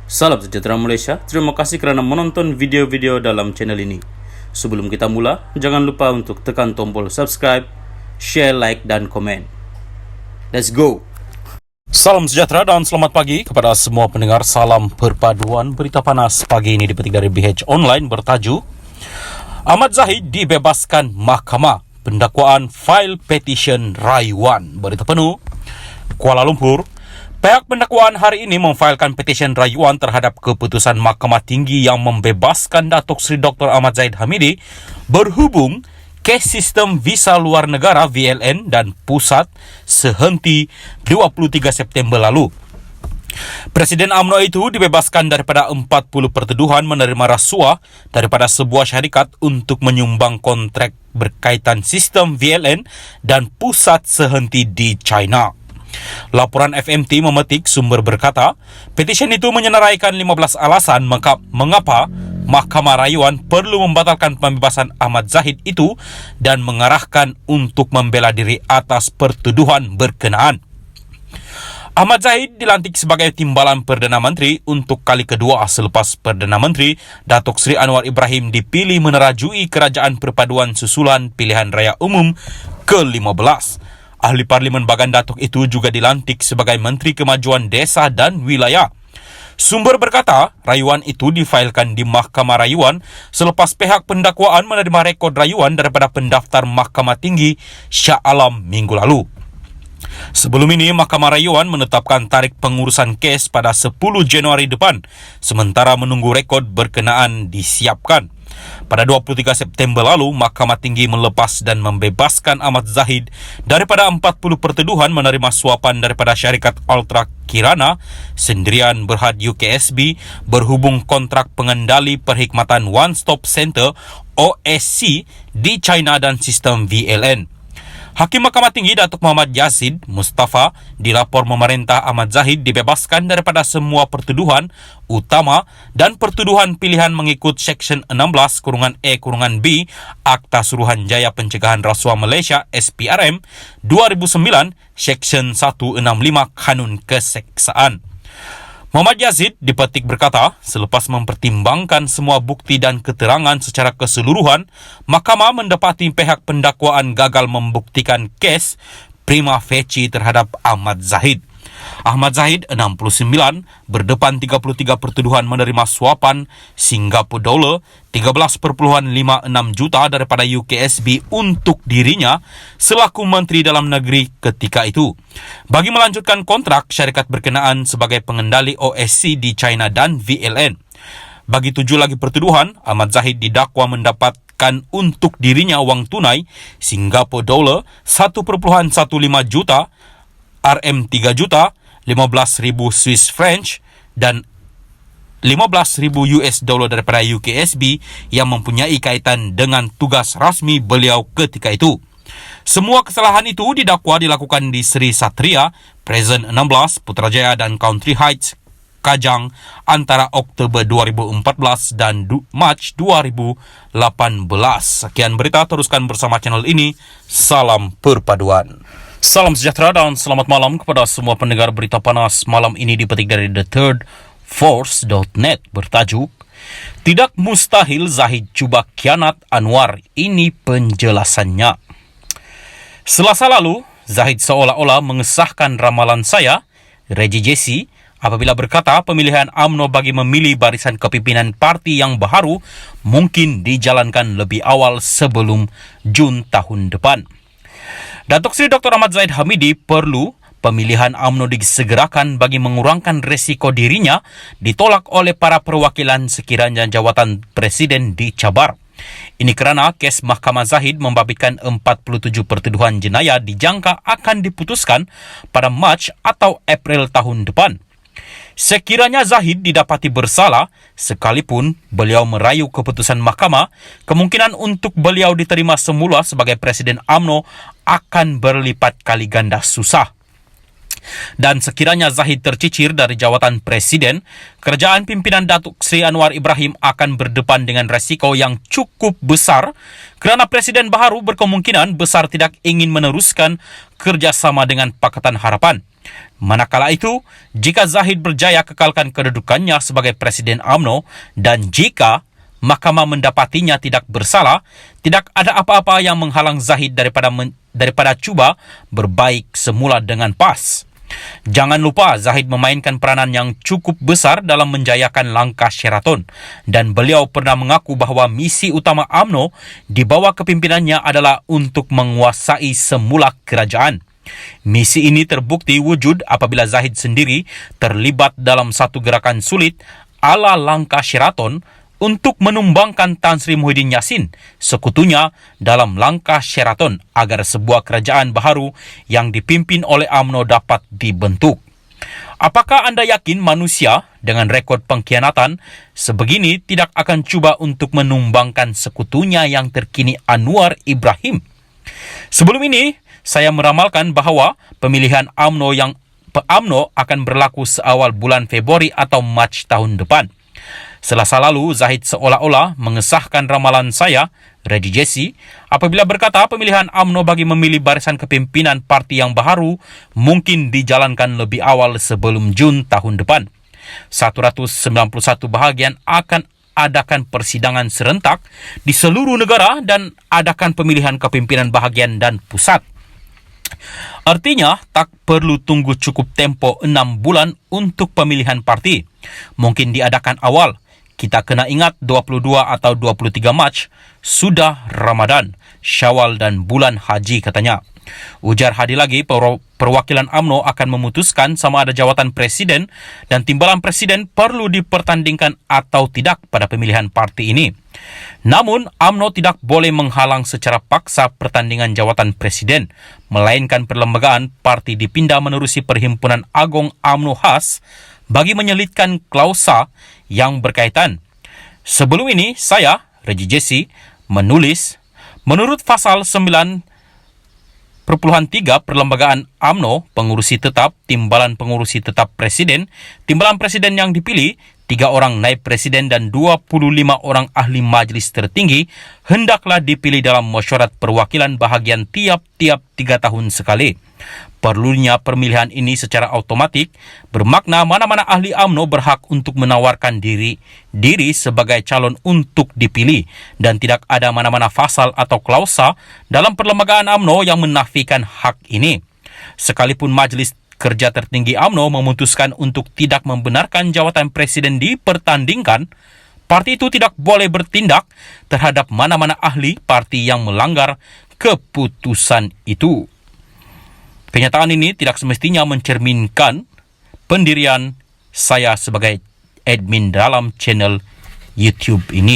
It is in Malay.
Salam sejahtera Malaysia, terima kasih kerana menonton video-video dalam channel ini. Sebelum kita mula, jangan lupa untuk tekan tombol subscribe, share, like dan komen. Let's go! Salam sejahtera dan selamat pagi kepada semua pendengar Salam Perpaduan. Berita panas pagi ini dipetik dari BH Online bertajuk Ahmad Zahid dibebaskan mahkamah, pendakwaan file petition rayuan. Berita penuh, Kuala Lumpur. Pihak pendakwaan hari ini memfailkan petisyen rayuan terhadap keputusan Mahkamah Tinggi yang membebaskan Datuk Seri Dr. Ahmad Zahid Hamidi berhubung kes sistem visa luar negara VLN dan pusat sehenti 23 September lalu. Presiden UMNO itu dibebaskan daripada 40 pertuduhan menerima rasuah daripada sebuah syarikat untuk menyumbang kontrak berkaitan sistem VLN dan pusat sehenti di China. Laporan FMT memetik sumber berkata, petisyen itu menyenaraikan 15 alasan mengapa Mahkamah Rayuan perlu membatalkan pembebasan Ahmad Zahid itu dan mengarahkan untuk membela diri atas pertuduhan berkenaan. Ahmad Zahid dilantik sebagai Timbalan Perdana Menteri untuk kali kedua selepas Perdana Menteri Datuk Seri Anwar Ibrahim dipilih menerajui Kerajaan Perpaduan susulan pilihan raya umum ke-15. Ahli Parlimen Bagan Datuk itu juga dilantik sebagai Menteri Kemajuan Desa dan Wilayah. Sumber berkata, rayuan itu difailkan di Mahkamah Rayuan selepas pihak pendakwaan menerima rekod rayuan daripada pendaftar Mahkamah Tinggi Shah Alam minggu lalu. Sebelum ini, Mahkamah Rayuan menetapkan tarikh pengurusan kes pada 10 Januari depan, sementara menunggu rekod berkenaan disiapkan. Pada 23 September lalu, Mahkamah Tinggi melepas dan membebaskan Ahmad Zahid daripada 40 pertuduhan menerima suapan daripada syarikat Ultra Kirana Sendirian Berhad UKSB berhubung kontrak pengendali perkhidmatan One Stop Center OSC di China dan sistem VLN. Hakim Mahkamah Tinggi Datuk Muhammad Yazid Mustafa dilapor memerintah Ahmad Zahid dibebaskan daripada semua pertuduhan utama dan pertuduhan pilihan mengikut Seksyen 16-E-B Akta Suruhanjaya Pencegahan Rasuah Malaysia SPRM 2009 Seksyen 165 Kanun Keseksaan. Muhammad Yazid dipetik berkata, selepas mempertimbangkan semua bukti dan keterangan secara keseluruhan, Mahkamah mendapati pihak pendakwaan gagal membuktikan kes prima facie terhadap Ahmad Zahid. Ahmad Zahid, 69, berdepan 33 pertuduhan menerima suapan Singapura dolar 13.56 juta daripada UKSB untuk dirinya selaku Menteri Dalam Negeri ketika itu, bagi melanjutkan kontrak syarikat berkenaan sebagai pengendali OSC di China dan VLN. Bagi 7 lagi pertuduhan, Ahmad Zahid didakwa mendapatkan untuk dirinya wang tunai Singapura dolar 1.15 juta, RM 3 juta, 15,000 Swiss French dan 15,000 US dollar daripada UKSB yang mempunyai kaitan dengan tugas rasmi beliau ketika itu. Semua kesalahan itu didakwa dilakukan di Sri Satria, Present 16, Putrajaya dan Country Heights, Kajang antara Oktober 2014 dan Mac 2018. Sekian berita, teruskan bersama channel ini. Salam Perpaduan. Salam sejahtera dan selamat malam kepada semua pendengar berita panas malam ini dipetik dari thethirdforce.net bertajuk Tidak mustahil Zahid cuba khianat Anwar, ini penjelasannya. Selasa lalu, Zahid seolah-olah mengesahkan ramalan saya, Reggie Jesse, apabila berkata pemilihan UMNO bagi memilih barisan kepimpinan parti yang baharu mungkin dijalankan lebih awal sebelum Jun tahun depan. Datuk Seri Dr. Ahmad Zahid Hamidi perlu pemilihan UMNO disegerakan bagi mengurangkan resiko dirinya ditolak oleh para perwakilan sekiranya jawatan presiden dicabar. Ini kerana kes Mahkamah Zahid membabitkan 47 pertuduhan jenayah dijangka akan diputuskan pada Mac atau April tahun depan. Sekiranya Zahid didapati bersalah, sekalipun beliau merayu keputusan mahkamah, kemungkinan untuk beliau diterima semula sebagai Presiden UMNO akan berlipat kali ganda susah. Dan sekiranya Zahid tercicir dari jawatan Presiden, kerajaan pimpinan Datuk Seri Anwar Ibrahim akan berdepan dengan resiko yang cukup besar kerana Presiden baharu berkemungkinan besar tidak ingin meneruskan kerjasama dengan Pakatan Harapan. Manakala itu, jika Zahid berjaya kekalkan kedudukannya sebagai Presiden UMNO dan jika Mahkamah mendapatinya tidak bersalah, tidak ada apa-apa yang menghalang Zahid daripada cuba berbaik semula dengan PAS. Jangan lupa Zahid memainkan peranan yang cukup besar dalam menjayakan langkah Sheraton dan beliau pernah mengaku bahawa misi utama UMNO di bawah kepimpinannya adalah untuk menguasai semula kerajaan. Misi ini terbukti wujud apabila Zahid sendiri terlibat dalam satu gerakan sulit ala langkah Sheraton untuk menumbangkan Tan Sri Muhyiddin Yassin, sekutunya dalam langkah Sheraton agar sebuah kerajaan baharu yang dipimpin oleh UMNO dapat dibentuk. Apakah anda yakin manusia dengan rekod pengkhianatan sebegini tidak akan cuba untuk menumbangkan sekutunya yang terkini Anwar Ibrahim? Sebelum ini, saya meramalkan bahawa pemilihan UMNO akan berlaku seawal bulan Februari atau Mac tahun depan. Selasa lalu, Zahid seolah-olah mengesahkan ramalan saya, Reddy Jesse, apabila berkata pemilihan UMNO bagi memilih barisan kepimpinan parti yang baharu mungkin dijalankan lebih awal sebelum Jun tahun depan. 191 bahagian akan adakan persidangan serentak di seluruh negara dan adakan pemilihan kepimpinan bahagian dan pusat. Artinya, tak perlu tunggu cukup tempo 6 bulan untuk pemilihan parti. Mungkin diadakan awal. Kita kena ingat 22 atau 23 Mac sudah Ramadan, Syawal dan bulan haji katanya. Ujar Hadi lagi, perwakilan UMNO akan memutuskan sama ada jawatan presiden dan timbalan presiden perlu dipertandingkan atau tidak pada pemilihan parti ini. Namun, UMNO tidak boleh menghalang secara paksa pertandingan jawatan presiden, melainkan perlembagaan parti dipindah menerusi Perhimpunan Agong UMNO khas bagi menyelitkan klausa yang berkaitan. Sebelum ini, saya, Reddy Jesse, menulis, menurut pasal 9.3 Perlembagaan UMNO, pengurusi tetap, timbalan pengurusi tetap presiden, timbalan presiden yang dipilih, 3 orang naib presiden dan 25 orang ahli majlis tertinggi hendaklah dipilih dalam mesyuarat perwakilan bahagian tiap-tiap 3 tahun sekali. Perlunya pemilihan ini secara automatik bermakna mana-mana ahli UMNO berhak untuk menawarkan diri sebagai calon untuk dipilih dan tidak ada mana-mana pasal atau klausa dalam perlembagaan UMNO yang menafikan hak ini. Sekalipun Majlis Kerja Tertinggi UMNO memutuskan untuk tidak membenarkan jawatan presiden dipertandingkan, parti itu tidak boleh bertindak terhadap mana-mana ahli parti yang melanggar keputusan itu. Kenyataan ini tidak semestinya mencerminkan pendirian saya sebagai admin dalam channel YouTube ini.